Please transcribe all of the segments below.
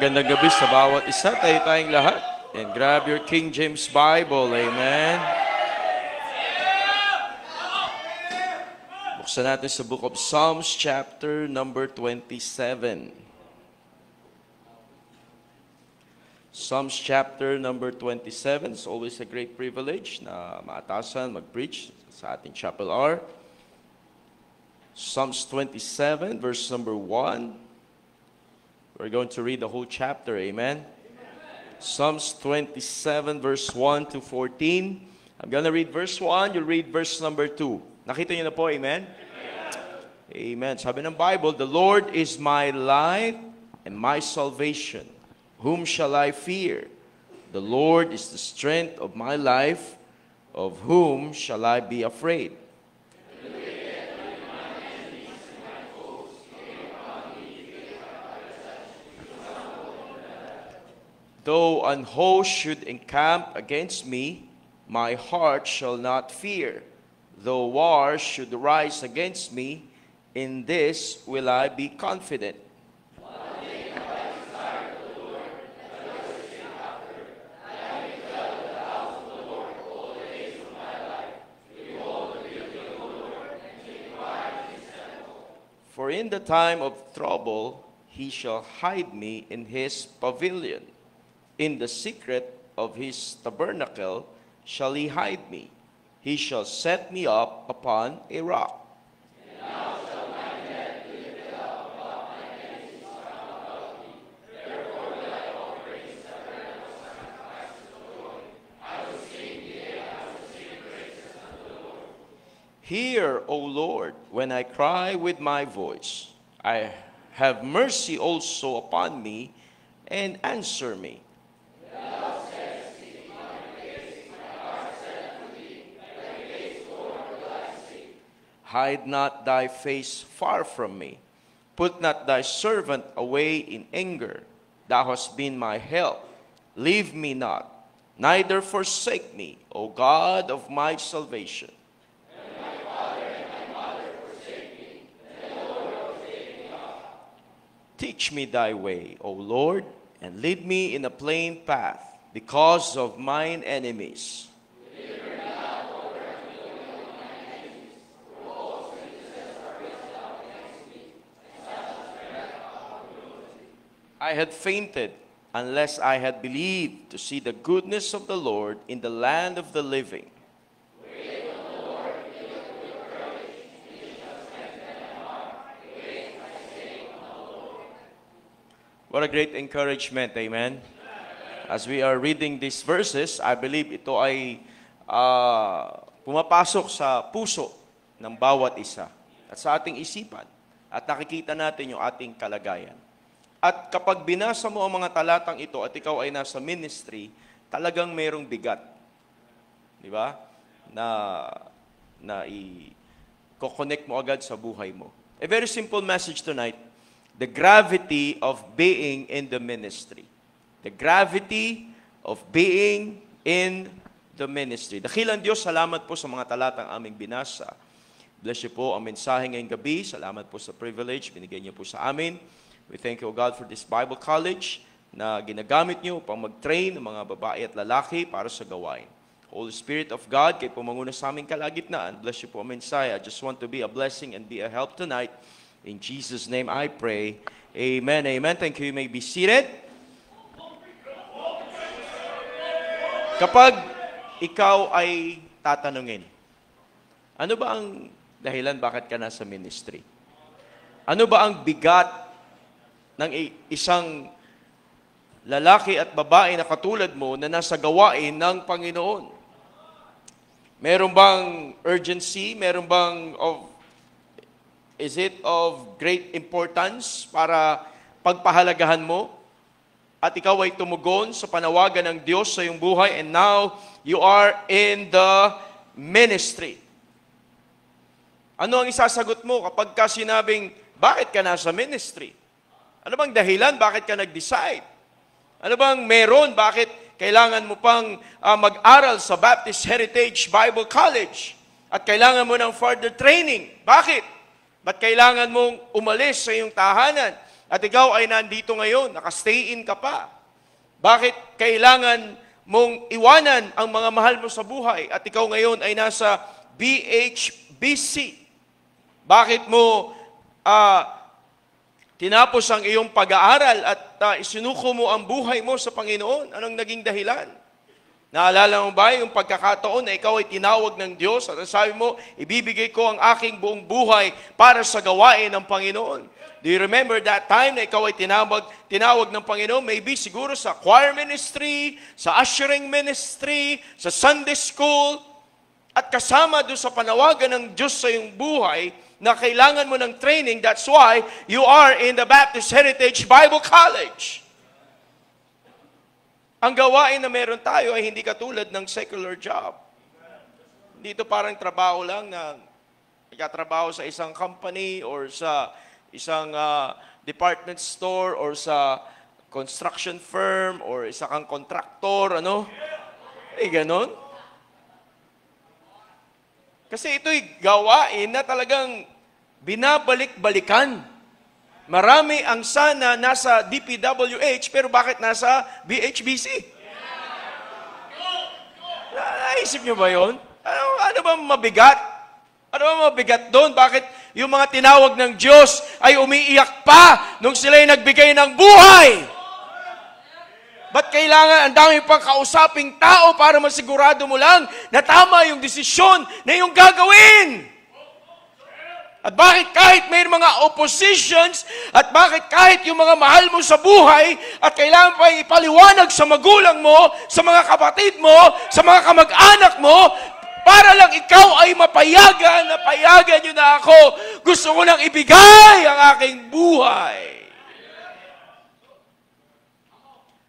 Magandang gabi sa bawat isa. Tayo tayong lahat. And grab your King James Bible. Amen. Buksan natin sa book of Psalms chapter number 27. Psalms chapter number 27. It's always a great privilege na maatasan, mag-preach sa ating chapel hour. Psalms 27 verse number 1. We're going to read the whole chapter, amen? Psalms 27, verse 1 to 14. I'm going to read verse 1, you'll read verse number 2. Nakita niyo na po, amen? Amen. Sabi ng Bible, the Lord is my light and my salvation. Whom shall I fear? The Lord is the strength of my life. Of whom shall I be afraid? Though an host should encamp against me, my heart shall not fear. Though war should rise against me, in this will I be confident. One thing have I desired of the Lord, that I will seek after, that I may dwell in the house of the Lord all the days of my life, to behold the beauty of the Lord, and to inquire in his temple. For in the time of trouble he shall hide me in his pavilion. In the secret of his tabernacle shall he hide me. He shall set me up upon a rock. And now shall my head be lifted up above my enemies round about me. Therefore will I offer in his tabernacle sacrifices of joy. I will sing, yea, I will sing praises unto the Lord. Hear, O Lord, when I cry with my voice. I have mercy also upon me, and answer me. Hide not thy face far from me. Put not thy servant away in anger. Thou hast been my help. Leave me not, neither forsake me, O God of my salvation. When my father and my mother forsake me, then the Lord will take me up. Teach me thy way, O Lord, and lead me in a plain path, because of mine enemies. I had fainted unless I had believed to see the goodness of the Lord in the land of the living. Wait on the Lord, be of good courage, he shall strengthen my heart. Wait, I say on the Lord. What a great encouragement, amen? As we are reading these verses, I believe ito ay pumapasok sa puso ng bawat isa at sa ating isipan at nakikita natin yung ating kalagayan. At kapag binasa mo ang mga talatang ito at ikaw ay nasa ministry, talagang mayroong bigat. Di ba? Na i-connect mo agad sa buhay mo. A very simple message tonight. The gravity of being in the ministry. The gravity of being in the ministry. Dakilang Diyos, salamat po sa mga talatang aming binasa. Bless you po ang mensahe ngayong gabi. Salamat po sa privilege. Binigay niyo po sa amin. We thank you, O God, for this Bible college na ginagamit niyo upang mag-train ng mga babae at lalaki para sa gawain. Holy Spirit of God, kayo po manguna sa aming kalagitnaan. Bless you po, Messiah. I just want to be a blessing and be a help tonight. In Jesus' name I pray. Amen. Amen. Thank you. You may be seated. Kapag ikaw ay tatanungin, ano ba ang dahilan bakit ka nasa ministry? Ano ba ang bigat ng isang lalaki at babae na katulad mo na nasa gawain ng Panginoon? Meron bang urgency? Meron bang is it of great importance para pagpahalagahan mo? At ikaw ay tumugon sa panawagan ng Diyos sa iyong buhay and now you are in the ministry. Ano ang isasagot mo kapag ka sinabing, bakit ka nasa ministry? Ano bang dahilan? Bakit ka nag-decide? Ano bang meron? Bakit kailangan mo pang mag-aral sa Baptist Heritage Bible College? At kailangan mo ng further training? Bakit? Ba't kailangan mong umalis sa iyong tahanan? At ikaw ay nandito ngayon, nakastay in ka pa. Bakit kailangan mong iwanan ang mga mahal mo sa buhay at ikaw ngayon ay nasa BHBC? Bakit mo tinapos ang iyong pag-aaral at isinuko mo ang buhay mo sa Panginoon? Anong naging dahilan? Naalala mo ba yung pagkakataon na ikaw ay tinawag ng Diyos at sabi mo, ibibigay ko ang aking buong buhay para sa gawain ng Panginoon? Do you remember that time na ikaw ay tinawag ng Panginoon? Maybe siguro sa choir ministry, sa ushering ministry, sa Sunday school, at kasama doon sa panawagan ng Diyos sa iyong buhay na kailangan mo ng training. That's why you are in the Baptist Heritage Bible College. Ang gawain na meron tayo ay hindi katulad ng secular job. Dito parang trabaho lang na ikatrabaho sa isang company or sa isang department store or sa construction firm or isa kang kontraktor, ano? Ganon. Kasi ito'y gawain na talagang binabalik-balikan. Marami ang sana nasa DPWH, pero bakit nasa BHBC? Naisip nyo ba yun? Ano ba mabigat? Ano ba mabigat doon? Bakit yung mga tinawag ng Diyos ay umiiyak pa nung sila'y nagbigay ng buhay? Ba't kailangan ang dami pang kausaping tao para masigurado mo lang na tama yung desisyon na yung gagawin? At bakit kahit may mga oppositions, at bakit kahit yung mga mahal mo sa buhay, at kailangan pa ipaliwanag sa magulang mo, sa mga kapatid mo, sa mga kamag-anak mo, para lang ikaw ay mapayagan, napayagan nyo na ako. Gusto ko nang ibigay ang aking buhay.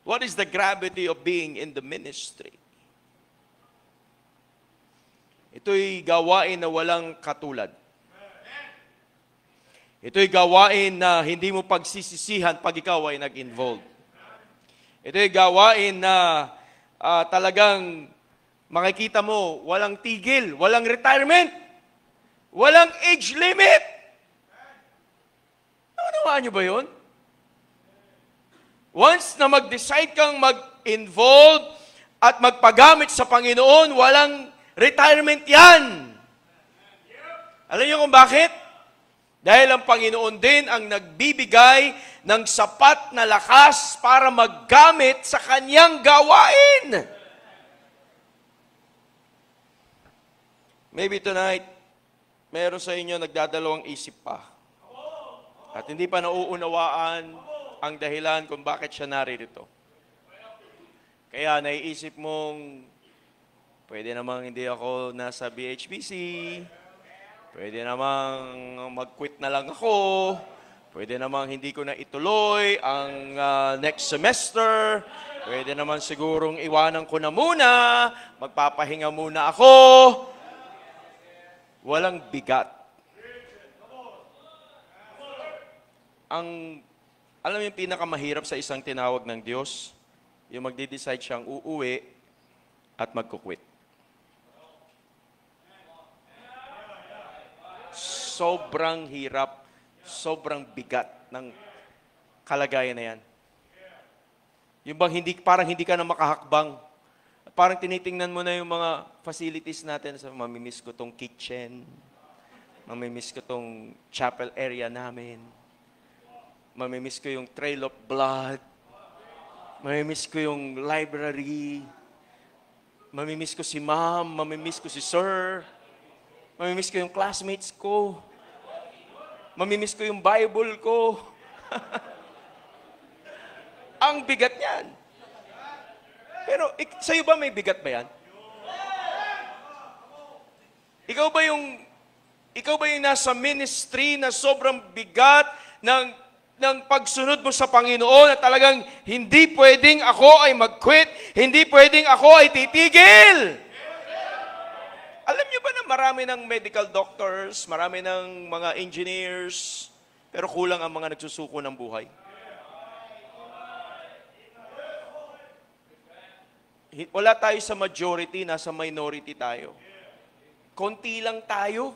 What is the gravity of being in the ministry? Ito'y gawain na walang katulad. Ito'y gawain na hindi mo pagsisisihan pag ikaw ay nag-involve. Ito'y gawain na talagang makikita mo, walang tigil, walang retirement, walang age limit. Naunawaan niyo ba yun? Once na mag-decide kang mag-involve at magpagamit sa Panginoon, walang retirement yan. Alam niyo kung bakit? Dahil ang Panginoon din ang nagbibigay ng sapat na lakas para maggamit sa kanyang gawain. Maybe tonight, meron sa inyo nagdadalawang isip pa. At hindi pa nauunawaan ang dahilan kung bakit siya naririto. Kaya naiisip mong, pwede namang hindi ako nasa BHBC, pwede namang mag-quit na lang ako. Pwede namang hindi ko na ituloy ang next semester. Pwede naman sigurong iwanan ko na muna. Magpapahinga muna ako. Walang bigat. Alam mo yung pinakamahirap sa isang tinawag ng Diyos? Yung magde-decide siyang uuwi at magkukwit. Sobrang hirap, sobrang bigat ng kalagayan na yan. Yung bang parang hindi ka na makahakbang. Parang tinitingnan mo na yung mga facilities natin. So, mamimiss ko tong kitchen. Mamimiss ko tong chapel area namin. Mamimiss ko yung trail of blood. Mamimiss ko yung library. Mamimiss ko si ma'am. Mamimiss ko si sir. Mamimiss ko yung classmates ko. Mamimiss ko yung Bible ko. Ang bigat niyan. Pero sa'yo ba may bigat ba yan? Ikaw ba yung nasa ministry na sobrang bigat ng pagsunod mo sa Panginoon at talagang hindi pwedeng ako ay mag-quit, hindi pwedeng ako ay titigil? Alam niyo ba na marami ng medical doctors, marami ng mga engineers, pero kulang ang mga nagsusuko ng buhay? Wala tayo sa majority, nasa minority tayo. Konti lang tayo.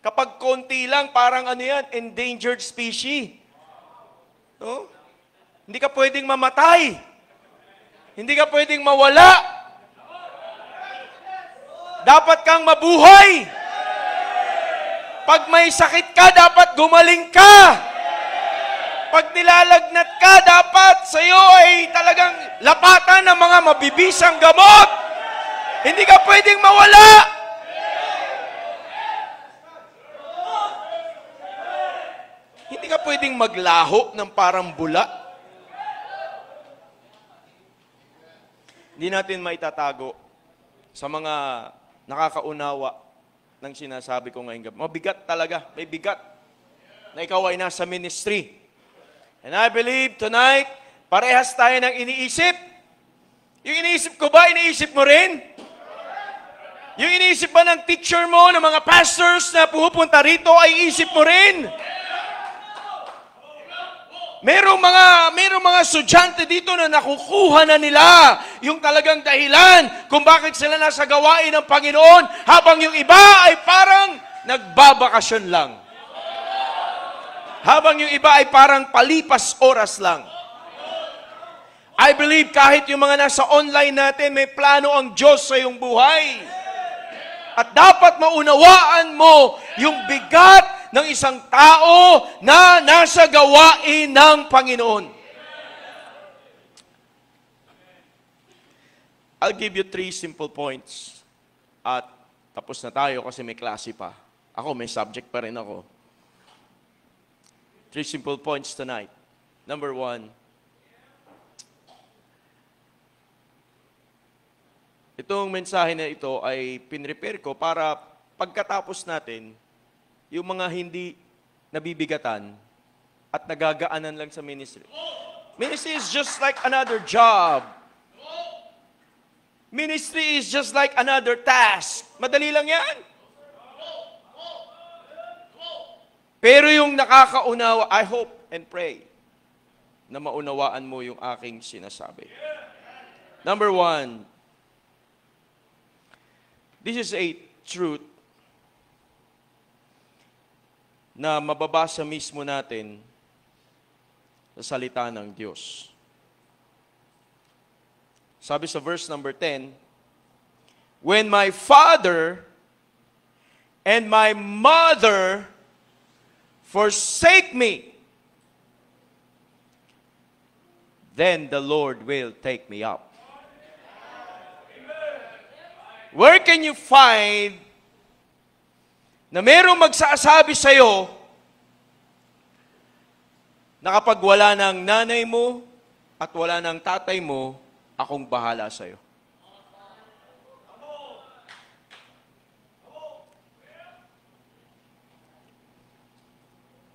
Kapag konti lang, parang ano yan, endangered species. No? Hindi ka pwedeng mamatay. Hindi ka pwedeng mawala. Dapat kang mabuhay. Pag may sakit ka, dapat gumaling ka. Pag nilalagnat ka, dapat sa iyo ay talagang lapatan ng mga mabibisang gamot. Hindi ka pwedeng mawala. Hindi ka pwedeng maglaho ng parang bula. Hindi natin maitatago sa mga nakakaunawa ng sinasabi ko ngayong gabi. Mabigat talaga, may bigat na ikaw ay nasa ministry. And I believe tonight, parehas tayo ng iniisip. Yung iniisip ko ba, iniisip mo rin? Yung iniisip ba ng teacher mo, ng mga pastors na pupunta rito, ay isip mo rin? Merong mga estudyante dito na nakukuha na nila yung talagang dahilan kung bakit sila nasa gawain ng Panginoon, habang yung iba ay parang nagbabakasyon lang. Habang yung iba ay parang palipas oras lang. I believe kahit yung mga nasa online natin, may plano ang Diyos sa iyong buhay. At dapat maunawaan mo yung bigat ng isang tao na nasa gawain ng Panginoon. I'll give you 3 simple points. At tapos na tayo kasi may klase pa. Ako, may subject pa rin ako. 3 simple points tonight. Number 1, itong mensahe na ito ay pinrepare ko para pagkatapos natin, yung mga hindi nabibigatan at nagagaanan lang sa ministry. Ministry is just like another job. Ministry is just like another task. Madali lang yan. Pero yung nakakaunawa, I hope and pray na maunawaan mo yung aking sinasabi. Number 1, this is a truth na mababasa mismo natin sa salita ng Diyos. Sabi sa verse number 10, when my father and my mother forsake me, then the Lord will take me up. Where can you find na mayroong magsasabi sa iyo na kapag wala ng nanay mo at wala ng tatay mo, akong bahala sa iyo?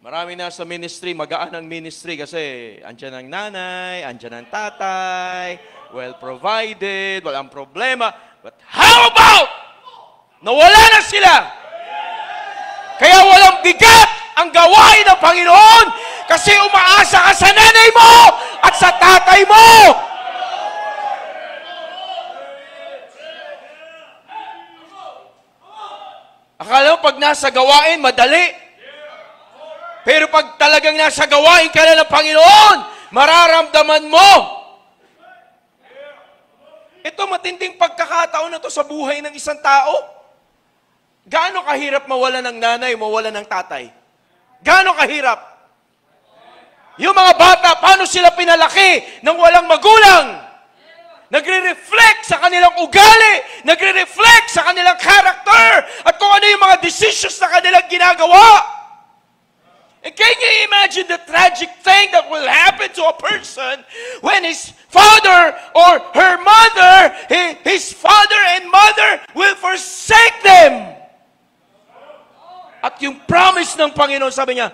Marami na sa ministry, magaan ang ministry kasi andyan ang nanay, andyan ang tatay, well provided, walang problema. But how about nawala na sila? Kaya walang bigat ang gawain ng Panginoon kasi umaasa ka sa nanay mo at sa tatay mo. Akala mo pag nasa gawain, madali. Pero pag talagang nasa gawain ka na ng Panginoon, mararamdaman mo. Ito matinding pagkakataon na to sa buhay ng isang tao. Gaano kahirap mawala ng nanay, mawala ng tatay? Gaano kahirap? Yung mga bata, paano sila pinalaki nang walang magulang? Nagre-reflect sa kanilang ugali, nagre-reflect sa kanilang character, at kung ano yung mga decisions na kanilang ginagawa. And can you imagine the tragic thing that will happen to a person when his father or her mother, his father and mother will forsake them? At yung promise ng Panginoon, sabi niya,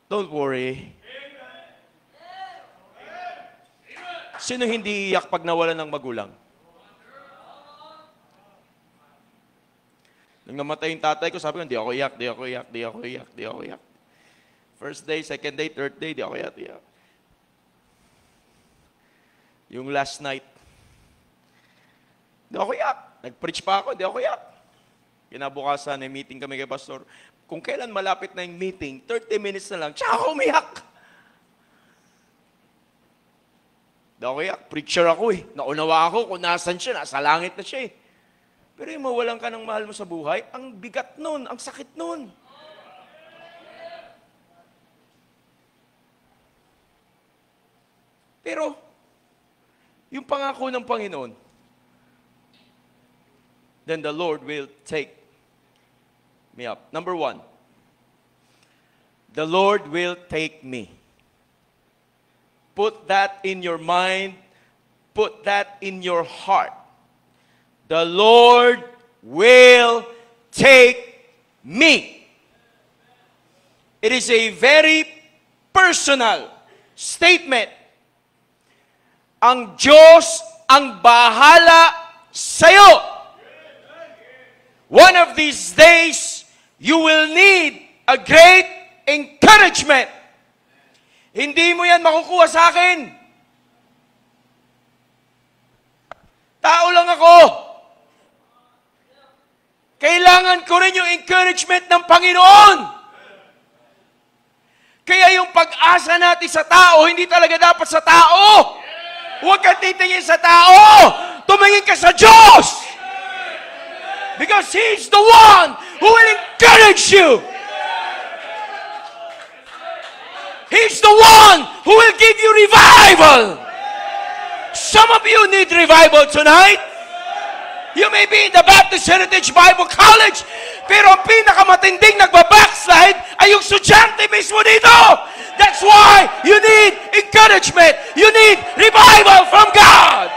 don't worry. Sino hindi iyak pag nawalan ng magulang? Nung namatay yung tatay ko, sabi ko, di ako iyak, di ako iyak, di ako iyak, di ako iyak. First day, second day, third day, di ako iyak, di ako. Yung last night, di ako iyak. Nag-preach pa ako, di ako iyak. Kinabukasan, may meeting kami kay pastor. kung kailan malapit na yung meeting, 30 minutes na lang, tsaka ako umiyak. Preacher ako eh. Naunawa ako kung nasan siya, nasa langit na siya eh. Pero yung mawalan ka ng mahal mo sa buhay, ang bigat nun, ang sakit nun. Pero, yung pangako ng Panginoon, then the Lord will take me up. Number 1, the Lord will take me. Put that in your mind. Put that in your heart. The Lord will take me. It is a very personal statement. Ang Diyos ang bahala sa'yo. One of these days, you will need a great encouragement. Hindi mo yan makukuha sa akin. Tao lang ako. Kailangan ko rin yung encouragement ng Panginoon. Kaya yung pag-asa natin sa tao, hindi talaga dapat sa tao. Huwag kang titingin sa tao. Tumingin ka sa Diyos. Because He's the one who will encourage you. He's the one who will give you revival. Some of you need revival tonight. You may be in the Baptist Heritage Bible College, pero ang pinakamatinding nagbabackslide ay yung estudyante mismo dito. That's why you need encouragement. You need revival from God.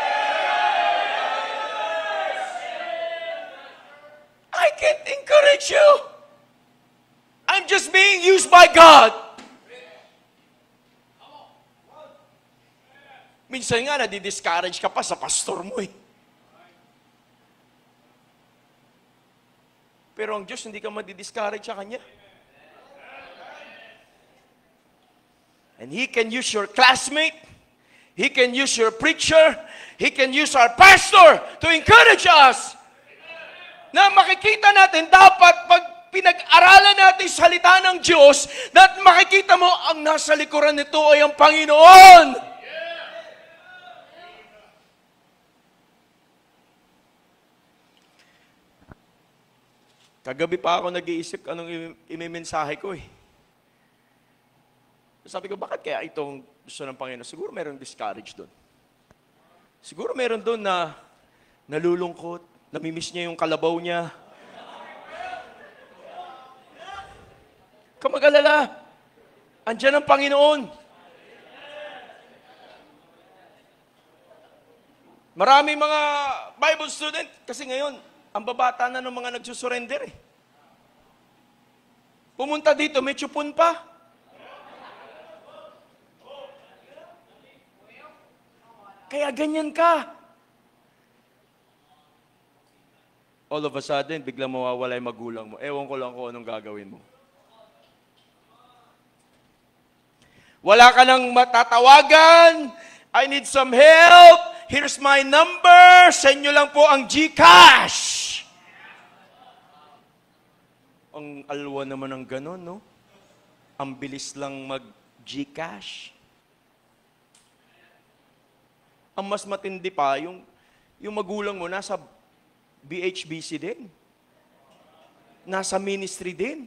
I can't encourage you. I'm just being used by God. Minsan nga, nadi-discourage ka pa sa pastor mo eh. Pero ang Diyos, hindi ka madi-discourage sa Kanya. And He can use your classmate, He can use your preacher, He can use our pastor to encourage us. Na makikita natin, dapat pag pinag-aralan natin salita ng Diyos, na makikita mo, ang nasa likuran nito ay ang Panginoon. Kagabi pa ako nag-iisip anong imimensahe ko eh. Sabi ko, bakit kaya itong gusto ng Panginoon? Siguro merong discourage doon. Siguro meron doon na nalulungkot, namimiss niya yung kalabaw niya. Kamag-alala, andyan ang Panginoon. Maraming mga Bible student, kasi ngayon, ang babata na ng mga nagsusurrender eh. Pumunta dito, may tsupon pa. Kaya ganyan ka. All of a sudden, biglang mawawala yung magulang mo. Ewan ko lang kung anong gagawin mo. Wala ka nang matatawagan. I need some help. Here's my number. Send nyo lang po ang GCash. Ang alwa naman ng ganon, no? Ang bilis lang mag-GCash. Ang mas matindi pa, yung magulang mo nasa BHBC din. Nasa ministry din.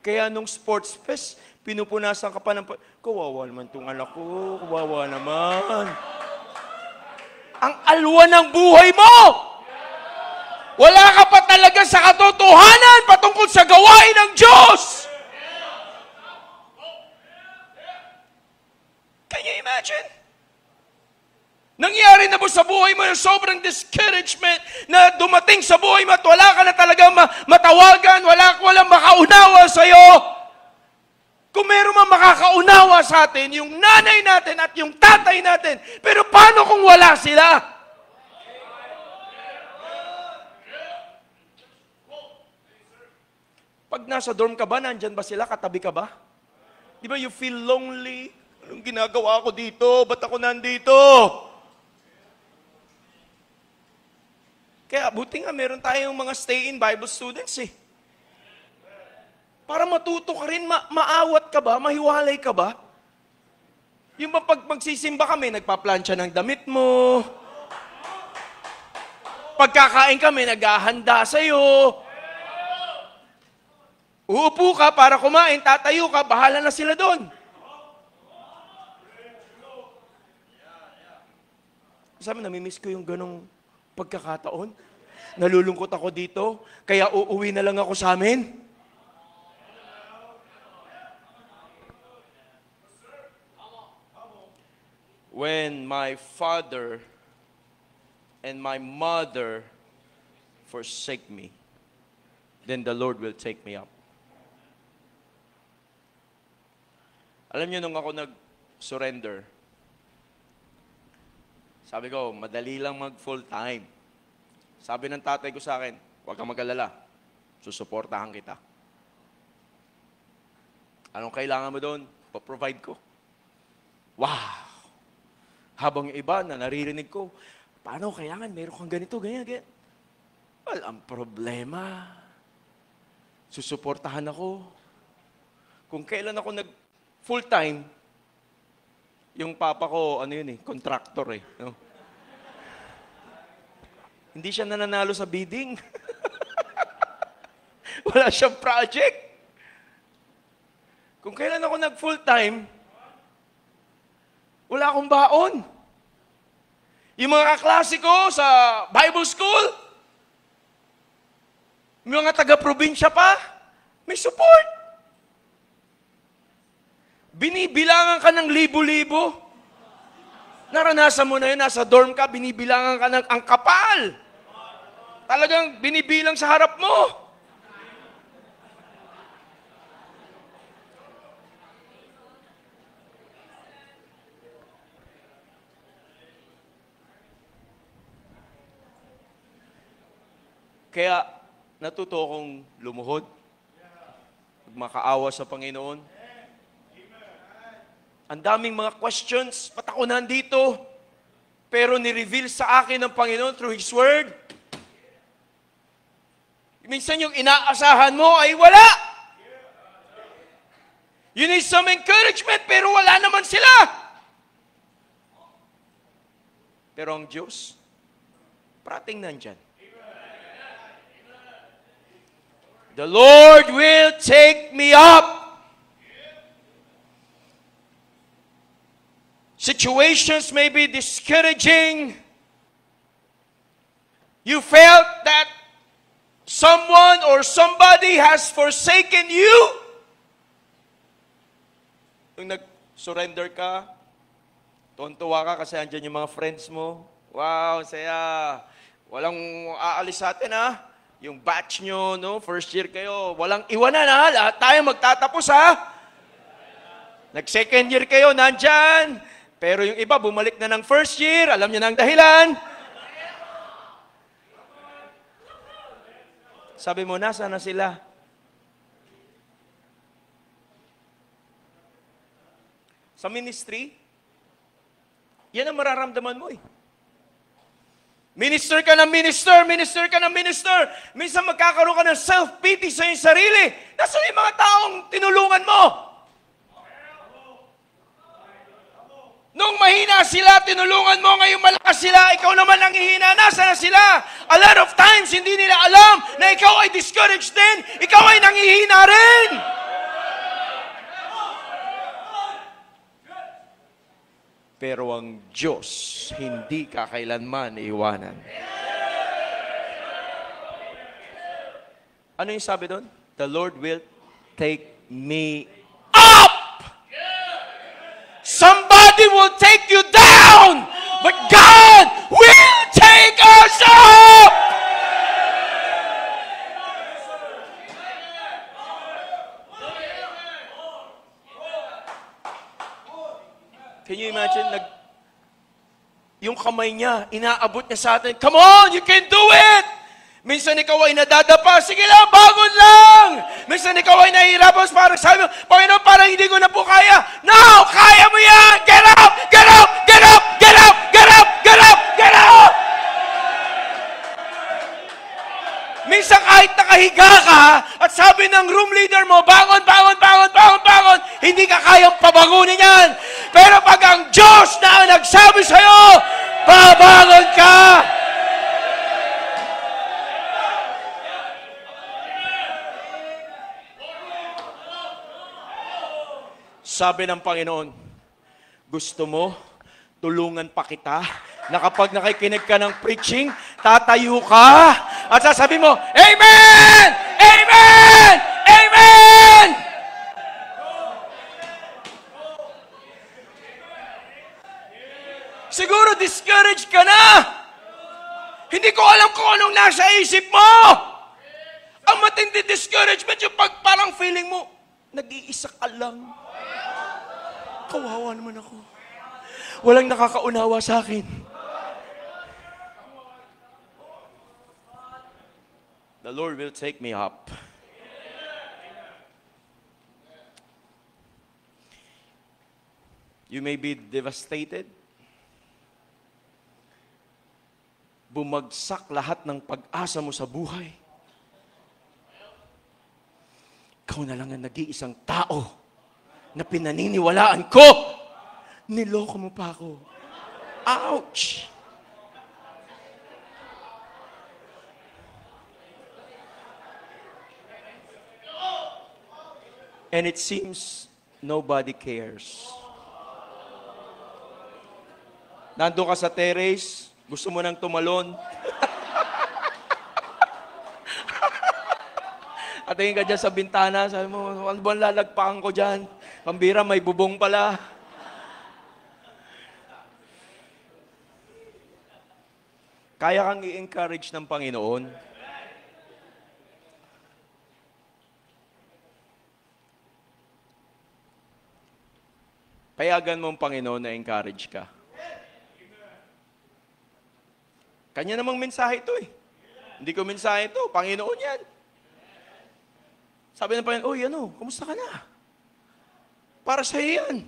Kaya nung sports fest, pinupunasan ka pa ng... Kawawa naman itong anak ko. Kawawa naman. Ang alwa ng buhay mo! Wala ka pa talaga sa katotohanan patungkol sa gawain ng Diyos! Can you imagine? Nangyari na po sa buhay mo yung sobrang discouragement na dumating sa buhay mo at wala ka na talaga matawagan, walang makaunawa sa'yo. Kung meron man makakaunawa sa atin, yung nanay natin at yung tatay natin, pero paano kung wala sila? Pag nasa dorm ka ba, nandyan ba sila? Katabi ka ba? Di ba you feel lonely? Anong ginagawa ko dito? Ba't ako nandito? Kaya buti nga meron tayong mga stay-in Bible students eh. Para matuto ka rin, maawat ka ba? Mahiwalay ka ba? Yung ba pag magsisimba kami, nagpaplansya ng damit mo. Pagkakain kami, naghahanda sa'yo. Uupo ka para kumain, tatayo ka, bahala na sila doon. Sabi, namimiss ko yung ganong pagkakataon. Nalulungkot ako dito, kaya uuwi na lang ako sa amin. When my father and my mother forsake me, then the Lord will take me up. Alam niyo, nung ako nag-surrender, sabi ko, madali lang mag-full time. Sabi ng tatay ko sa akin, huwag kang mag-alala, susuportahan kita. Anong kailangan mo doon? Pa-provide ko. Wow! Habang yung iba na naririnig ko, paano kailangan? Meron kang ganito, ganyan, ganyan. Well, ang problema, susuportahan ako. Kung kailan ako nag-full time, yung papa ko, contractor eh. No? Hindi siya nananalo sa bidding. Wala siyang project. Kung kailan ako nag-full time, wala akong baon. Yung mga kaklase ko sa Bible school, yung mga taga-probinsya pa, may support. Binibilangan ka ng libo-libo. Naranasan mo na yun, nasa dorm ka, binibilangan ka ng ang kapal. Talagang binibilang sa harap mo. Kaya natuto akong lumuhod, makaawa sa Panginoon. Ang daming mga questions, ba't ako nandito? Pero ni-reveal sa akin ng Panginoon through His Word. Minsan yung inaasahan mo ay wala. You need some encouragement, pero wala naman sila. Pero ang Diyos, parating nandyan. The Lord will take me up. Situations may be discouraging. You felt that someone or somebody has forsaken you. Nung nag-surrender ka, tuwan-tuwa ka kasi andyan yung mga friends mo. Wow, saya. Walang aalis sa atin, ha? Yung batch nyo, no? First year kayo, walang iwanan, ha? Lahat tayo magtatapos, ha? Nag-second year kayo, nandyan. Pero yung iba, bumalik na ng first year, alam niyo na ang dahilan. Sabi mo, nasa na sila? Sa ministry, yan ang mararamdaman mo eh. Minister ka ng minister, minister ka ng minister. Minsan magkakaroon ka ng self-pity sa iyong sarili. Nasaan yung mga taong tinulungan mo? Nung mahina sila, tinulungan mo, ngayong malakas sila, ikaw naman ang hihina, nasa na sila? A lot of times, hindi nila alam na ikaw ay discouraged din, ikaw ay nanghihina rin. Pero ang Diyos, hindi ka kailanman iiwanan. Ano yung sabi doon? The Lord will take me up! Somebody will take you down, but God will take us up! Can you imagine? Yung kamay niya, inaabot niya sa atin, come on, you can do it! Minsan ikaw ay nadadapa, sige lang, bagon lang! Minsan ikaw ay nahihirapan, parang sabi mo, Panginoon, parang hindi ko na po kaya. No! Kaya mo yan! Get up! Get up! Get up! Get up! Get up! Get up! Get up! Minsan kahit nakahiga ka, at sabi ng room leader mo, bangon, bangon, bangon, bangon, bangon, hindi ka kayang pabangunin yan. Pero pag ang Diyos na ang nagsabi sa'yo, babangon ka. Sabi ng Panginoon, gusto mo, tulungan pa kita, na kapag nakikinig ka ng preaching, tatayo ka, at sasabi mo, Amen! Amen! Amen! Siguro discouraged ka na. Hindi ko alam kung anong nasa isip mo. Ang matindi discouragement yung pag parang feeling mo, nag-iisa ka lang. Kawawa naman ako. Walang nakakaunawa sa akin. The Lord will take me up. You may be devastated. Bumagsak lahat ng pag-asa mo sa buhay. Ikaw na lang ang nag-iisang tao na pinaniniwalaan ko. Niloko mo pa ako. Ouch! And it seems nobody cares. Nandun ka sa terrace, gusto mo nang tumalon. At tingin ka dyan sa bintana, sabi mo, ano ba lalagpakan ko dyan? Pambira, may bubong pala. Kaya kang i-encourage ng Panginoon. Payagan mo ang Panginoon na encourage ka. Kanya namang mensahe ito eh. Hindi ko mensahe ito, Panginoon yan. Sabi ng Panginoon, oy, kumusta ka na? Para sa'yo yan.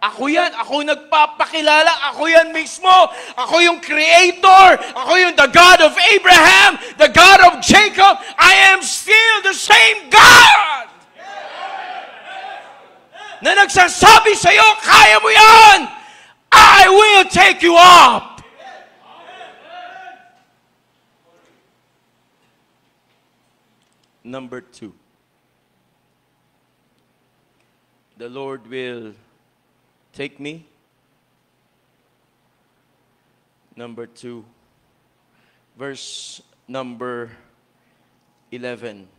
Ako yan, ako yung nagpapakilala, ako yan mismo. Ako yung creator, ako yung the God of Abraham, the God of Jacob. I am still the same God. Na nagsasabi sa'yo, kaya mo yan. I will take you up. Number 2. The Lord will take me. Number 2. Verse number 11.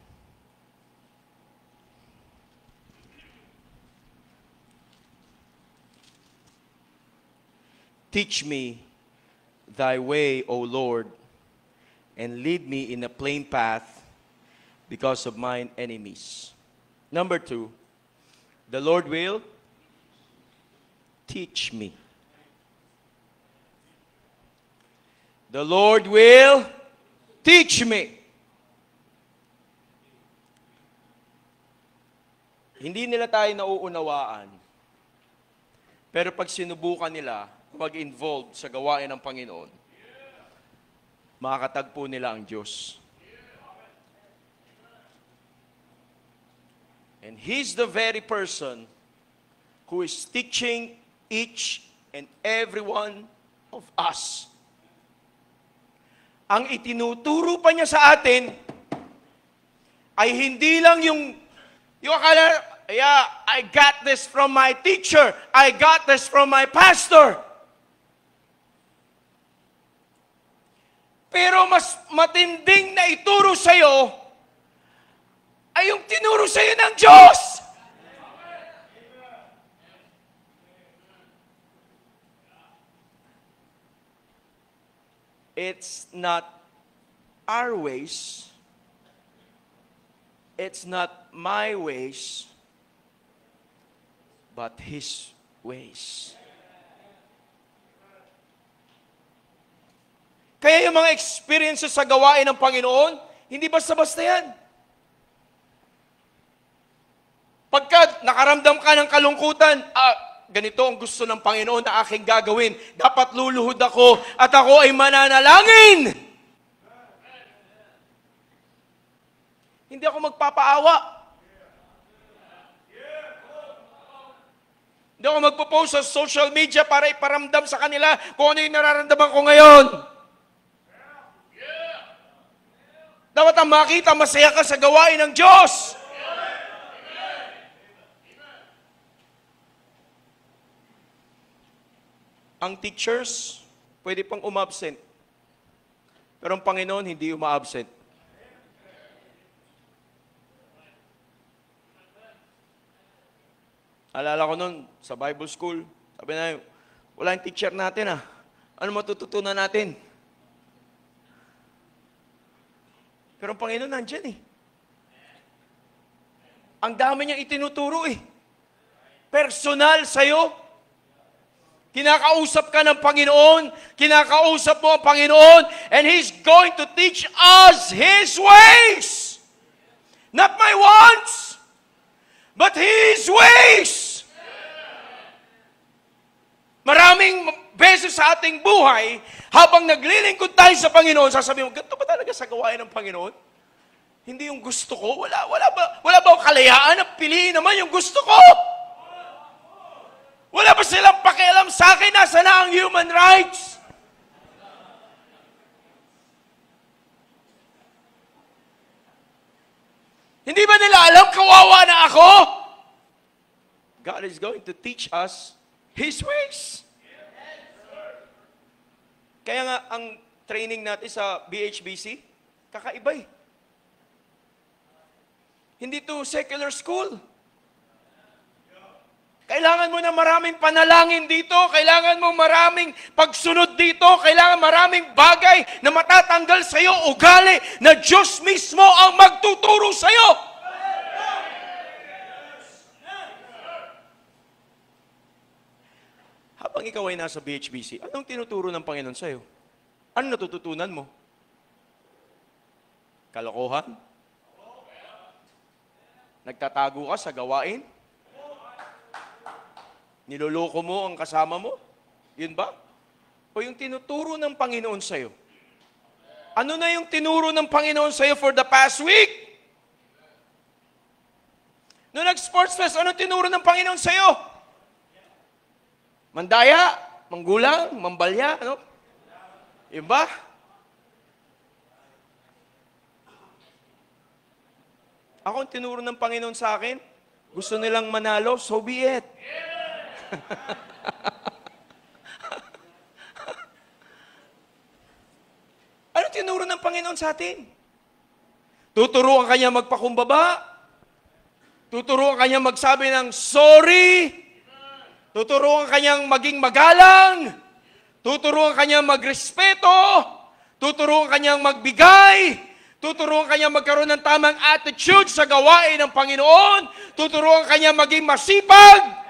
Teach me thy way, O Lord, and lead me in a plain path because of mine enemies. Number 2, the Lord will teach me. The Lord will teach me. Hindi nila tayo nauunawaan. Pero pag sinubukan nila mag-involve sa gawain ng Panginoon, makakatagpo nila ang Diyos. And He's the very person who is teaching each and every one of us. Ang itinuturo pa niya sa atin ay hindi lang yung akala, yeah, I got this from my teacher, I got this from my pastor. Pero mas matinding na ituro sa'yo ay yung tinuro sa'yo ng Diyos. It's not our ways. It's not my ways, but His ways. Kaya yung mga experiences sa gawain ng Panginoon, hindi basta-basta yan. Pagka nakaramdam ka ng kalungkutan, ganito ang gusto ng Panginoon na aking gagawin. Dapat luluhod ako at ako ay mananalangin. Hindi ako magpapaawa. Hindi ako magpo-post sa social media para iparamdam sa kanila kung ano yung nararamdaman ko ngayon. Dapat ang makita, masaya ka sa gawain ng Diyos. Ang teachers, pwede pang umabsent. Pero ang Panginoon, hindi umaabsent. Alala ko noon, sa Bible school, sabi na, wala yung teacher natin Ano matututunan natin? Pero ang Panginoon nandyan Ang dami niyang itinuturo Personal sa'yo. Kinakausap ka ng Panginoon, kinakausap mo ang Panginoon, and He's going to teach us His ways. Not my wants, but His ways. Maraming beses sa ating buhay, habang naglilingkod tayo sa Panginoon, sasabihin mo, ganito ba talaga sa gawain ng Panginoon? Hindi yung gusto ko? Wala ba kalayaan na piliin naman yung gusto ko? Wala ba silang pakialam sa akin? Nasa na ang human rights? Hindi ba nila alam kawawa na ako? God is going to teach us His ways. Kaya nga, ang training natin sa BHBC, kakaiba Hindi to secular school. Kailangan mo na maraming panalangin dito, kailangan mo maraming pagsunod dito, kailangan maraming bagay na matatanggal sa iyo, ugali na Diyos mismo ang magtuturo sa iyo. Habang ikaw ay nasa BHBC, anong tinuturo ng Panginoon sa iyo? Ano natututunan mo? Kalokohan? Nagtatago ka sa gawain? Niloloko mo ang kasama mo? Yun ba? O yung tinuturo ng Panginoon sa'yo? Ano na yung tinuro ng Panginoon sa'yo for the past week? Noong nag-sports fest, ano tinuro ng Panginoon sa'yo? Mandaya? Manggulang? Mambalya? Ano? Yun ba? Ako ang tinuro ng Panginoon sa akin, gusto nilang manalo, so be it. Ano tinuro ng Panginoon sa atin? Tuturuan kanya magpakumbaba? Tuturuan kanya magsabi ng sorry? Tuturuan kanyang maging magalang? Tuturuan kanyang magrespeto? Tuturuan kanyang magbigay? Tuturuan kanyang magkaroon ng tamang attitude sa gawain ng Panginoon? Tuturuan kanyang maging masipag?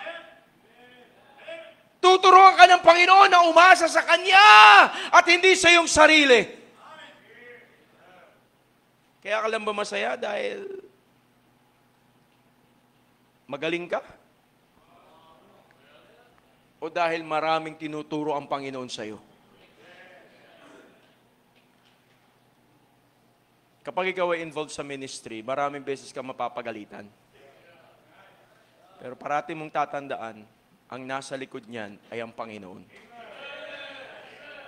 Tuturuan ka ng Panginoon na umasa sa Kanya at hindi sa iyong sarili. Kaya ka lang ba masaya dahil magaling ka? O dahil maraming tinuturo ang Panginoon sa iyo? Kapag ikaw ay involved sa ministry, maraming beses ka mapapagalitan. Pero parati mong tatandaan, ang nasa likod niyan ay ang Panginoon.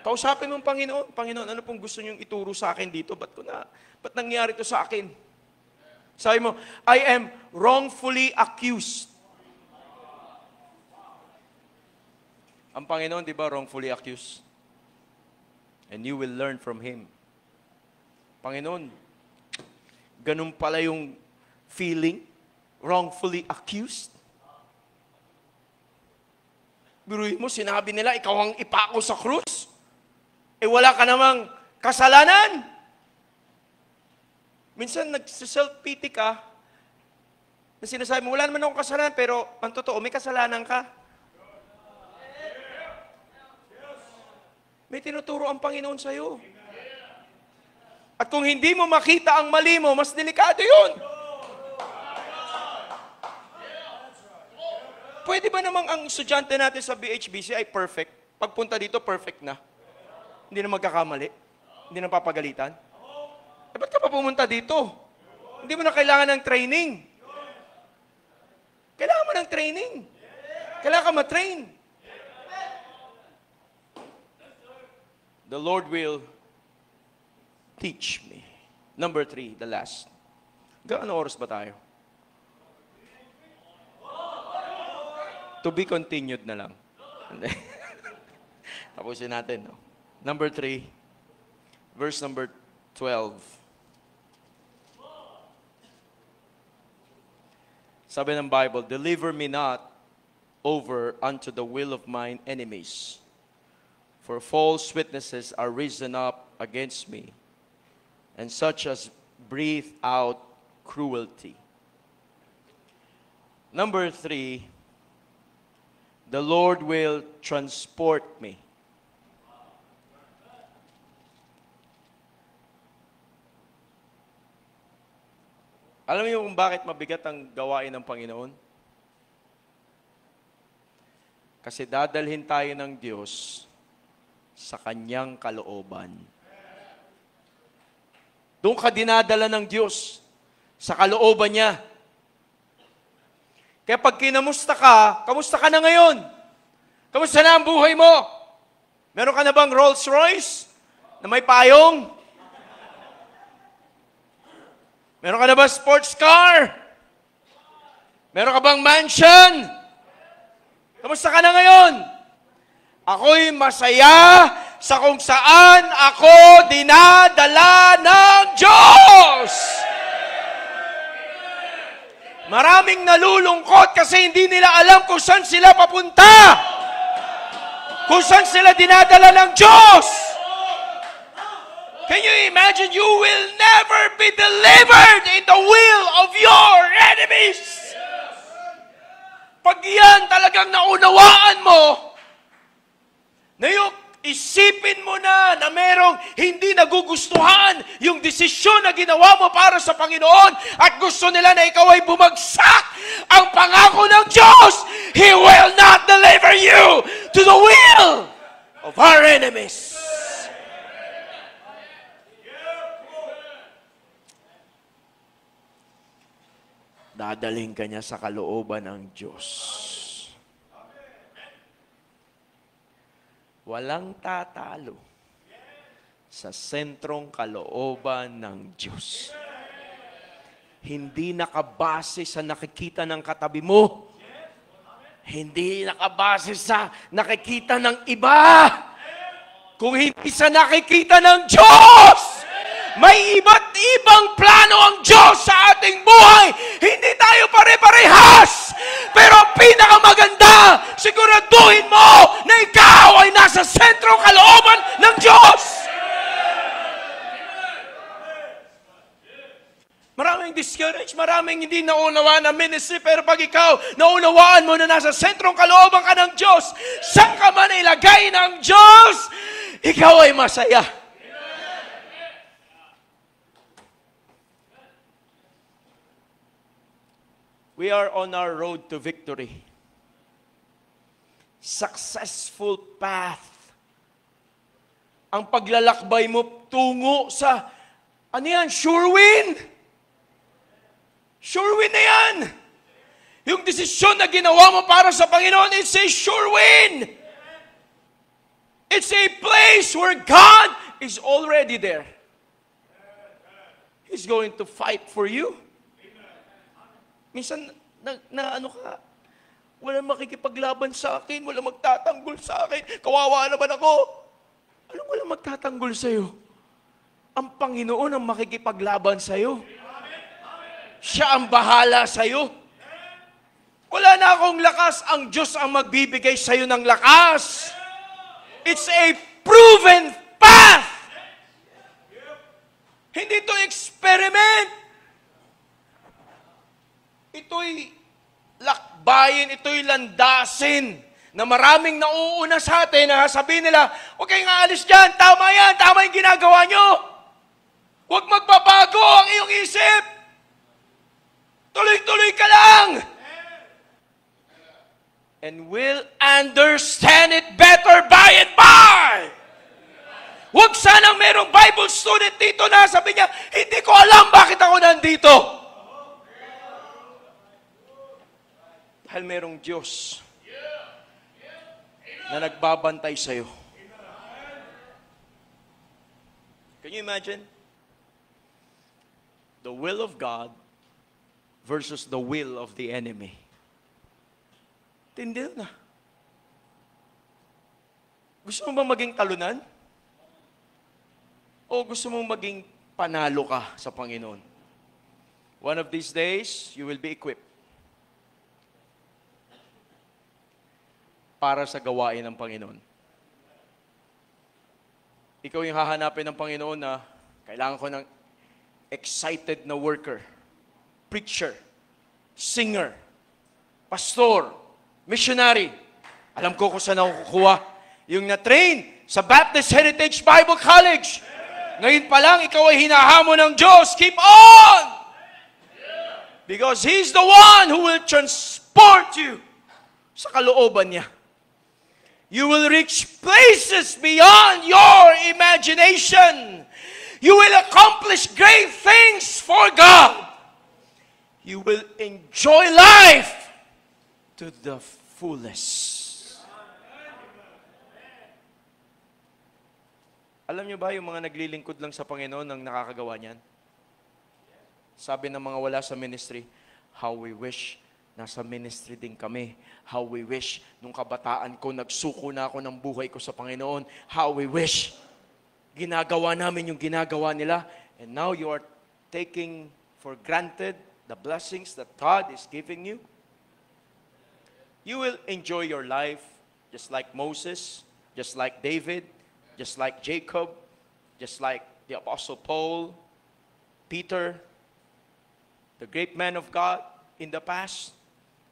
Kausapin mo ang Panginoon. Panginoon, ano pong gusto niyong ituro sa akin dito? Ba't nangyari ito sa akin? Sabi mo, I am wrongfully accused. Ang Panginoon, di ba, wrongfully accused? And you will learn from Him. Panginoon, ganun pala yung feeling, wrongfully accused. Biruin mo, sinabi nila, ikaw ang ipako sa krus. Wala ka namang kasalanan. Minsan, nag-self-pity ka, na sinasabi mo, wala naman akong kasalanan, pero ang totoo, may kasalanan ka. May tinuturo ang Panginoon sa'yo. At kung hindi mo makita ang mali mo, mas delikado yun. Pwede ba namang ang estudyante natin sa BHBC ay perfect? Pagpunta dito, perfect na. Hindi na magkakamali. Hindi na papagalitan. Ba't ka pa pumunta dito? Hindi mo na kailangan ng training. Kailangan mo ng training. Kailangan ka matrain. The Lord will teach me. Number 3, the last. Gaano oras ba tayo? To be continued na lang. Tapusin natin. No? Number 3, verse number 12. Sabi ng Bible, deliver me not over unto the will of mine enemies, for false witnesses are risen up against me, and such as breathe out cruelty. Number 3, the Lord will transport me. Alam niyo kung bakit mabigat ang gawain ng Panginoon? Kasi dadalhin tayo ng Diyos sa Kanyang kalooban. Doon ka dinadala ng Diyos sa kalooban niya. Kaya pag kinamusta ka, kamusta ka na ngayon? Kamusta na ang buhay mo? Meron ka na bang Rolls Royce na may payong? Meron ka na ba sports car? Meron ka bang mansion? Kamusta ka na ngayon? Ako'y masaya sa kung saan ako dinadala ng Diyos. Maraming nalulungkot kasi hindi nila alam kung saan sila papunta. Kung saan sila dinadala ng Diyos. Can you imagine you will never be delivered in the will of your enemies? Pag yan talagang naunawaan mo, na yung isipin mo na merong hindi nagugustuhan yung desisyon na ginawa mo para sa Panginoon at gusto nila na ikaw ay bumagsak ang pangako ng Diyos, He will not deliver you to the will of our enemies. Dadalhin ka niya sa kalooban ng Diyos. Walang tatalo sa sentrong kalooban ng Diyos. Hindi nakabase sa nakikita ng katabi mo. Hindi nakabase sa nakikita ng iba. Kung hindi sa nakikita ng Diyos. May iba't ibang plano ang Diyos sa ating buhay. Hindi tayo pare-parehas. Pero ang pinakamaganda, siguraduhin mo na ikaw ay nasa sentrong kalooban ng Diyos. Maraming discouraged, maraming hindi naunawaan ang ministry, pero pag ikaw naunawaan mo na nasa sentrong kalooban ka ng Diyos, saan ka man ilagay ng Diyos, ikaw ay masaya. We are on our road to victory. Successful path. Ang paglalakbay mo tungo sa, ano yan, sure win. Sure win na yan. Yung desisyon na ginawa mo para sa Panginoon, it's a sure win. It's a place where God is already there. He's going to fight for you. Minsan, ano ka, walang makikipaglaban sa akin, walang magtatanggol sa akin, kawawa naman ako. Anong walang magtatanggol sa'yo? Ang Panginoon ang makikipaglaban sa'yo. Siya ang bahala sa'yo. Wala na akong lakas, ang Diyos ang magbibigay sa'yo ng lakas. It's a proven path. Hindi to experiment. Ito'y lakbayin, ito'y landasin na maraming nauuna sa atin na sabihin nila, huwag kayong aalis dyan, tama yan, tama yung ginagawa nyo. Huwag magbabago ang iyong isip. Tuloy-tuloy ka lang. And we'll understand it better by and by. Huwag sanang merong Bible student dito na sabi niya, hindi ko alam bakit ako nandito. Dahil merong Diyos na nagbabantay sa'yo. Can you imagine? The will of God versus the will of the enemy. Tindi na. Gusto mo ba maging talunan? O gusto mong maging panalo ka sa Panginoon? One of these days, you will be equipped para sa gawain ng Panginoon. Ikaw yung hahanapin ng Panginoon na kailangan ko ng excited na worker, preacher, singer, pastor, missionary. Alam ko kung saan ako kukuha. Yung na-train sa Baptist Heritage Bible College. Ngayon pa lang, ikaw ay hinahamon ng Diyos. Keep on! Because He's the one who will transport you sa kalooban niya. You will reach places beyond your imagination. You will accomplish great things for God. You will enjoy life to the fullest. Alam niyo ba yung mga naglilingkod lang sa Panginoon ang nakakagawa niyan? Sabi ng mga wala sa ministry, how we wish nasa ministry din kami. How we wish nung kabataan ko, nagsuko na ako ng buhay ko sa Panginoon. How we wish ginagawa namin yung ginagawa nila. And now you are taking for granted the blessings that God is giving you. You will enjoy your life just like Moses, just like David, just like Jacob, just like the Apostle Paul, Peter, the great man of God in the past.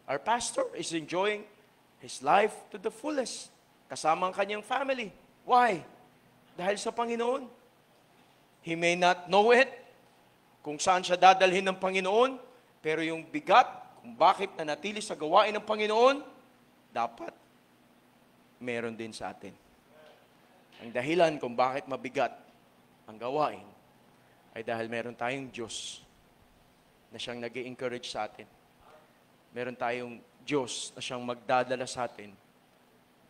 Our pastor is enjoying his life to the fullest. Kasama ang kanyang family. Why? Dahil sa Panginoon. He may not know it, kung saan siya dadalhin ng Panginoon, pero yung bigat, kung bakit nanatili sa gawain ng Panginoon, dapat meron din sa atin. Ang dahilan kung bakit mabigat ang gawain ay dahil meron tayong Diyos na siyang nag-i-encourage sa atin. Meron tayong Diyos na siyang magdadala sa atin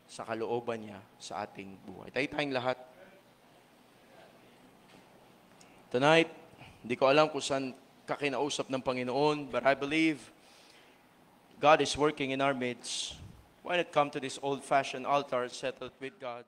sa kalooban niya sa ating buhay. Tayong lahat. Tonight, hindi ko alam kung saan ka kinausap ng Panginoon, but I believe God is working in our midst. When it comes to this old-fashioned altar settled with God,